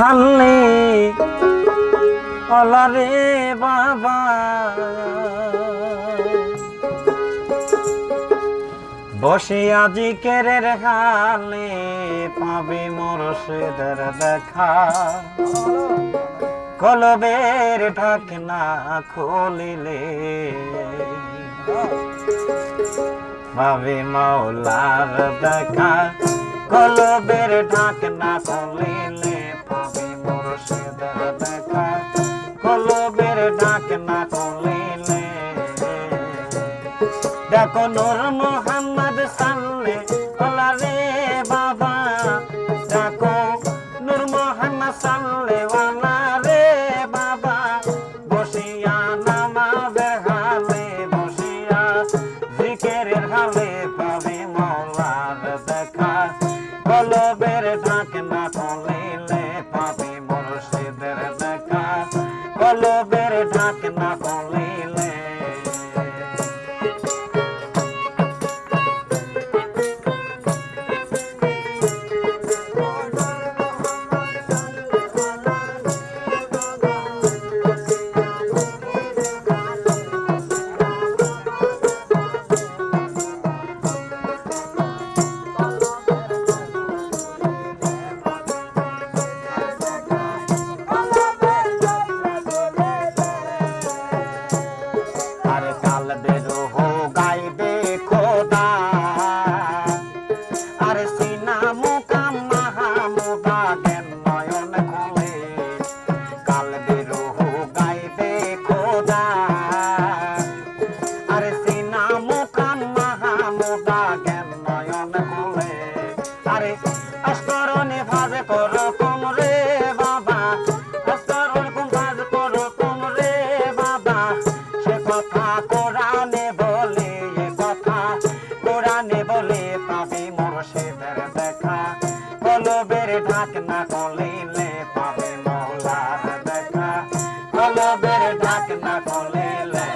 সাল্লি আলা রে বাবা বসে আজি কেরের হালে পাবে মুর্শিদের দেখা কলবের ঢাকনা খুলিলে পাবে মাওলার দেখা কলবের ঢাকনা খুলিলে পাবে মুর্শিদের দেখা কলবের ঢাকনা খুলিলে দেখো নূর মোহাম্মদ সাল্লে আলা রে বাবা দেখো নূর মোহাম্মদ সাল্লে আলা রে বাবা বসিয়া নামাজের হালে বসিয়া জিকিরের হালে পাবে মাওলার দেখা কলবের ঢাকনা খুলিলে পাবে মুর্শিদের দেখা কলবের ঢাকনা খুলিলে কলবের ঢাকনা খুলিলে পাবে মাওলার দেখা কলবের ঢাকনা খুলিলে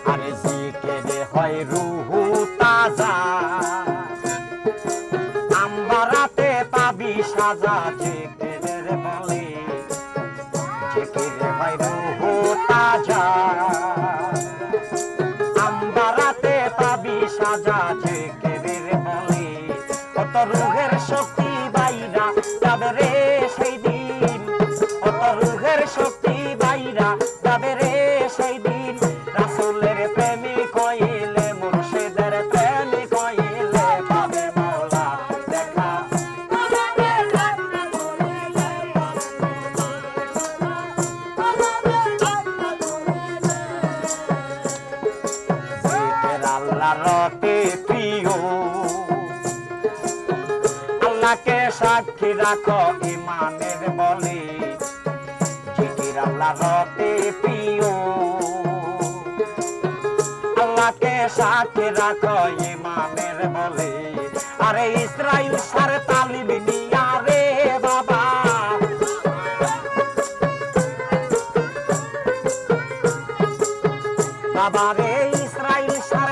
আরে জিকিরে হয় রুহু তাজা আম্বারাতে পাবি সাজা জিকিরের বলে জিকিরে হয় রুহু তাজা আম্বারাতে পাবি সাজা জিকিরের বলে কত রুহের শক্তি বাইরা যাবে রে সেই দিন কত রুহের শক্তি বাইরা যাবে রে সেই দিন রাসূলের প্রেমিক হইলে মুর্শিদের প্রেমিক হইলে পাবে মাওলা দেখা জিকির আল্লাহর অতি প্রিয় আল্লাহকে সাক্ষী রাখো ইমানের বলে জিকির আল্লাহর অতি প্রিয় আল্লাহকে সাক্ষী রাখো ইমানের বলে আরে ইসরাইল সার তালিম নিয়া রে বাবা বাবা রে ইসরাইল সার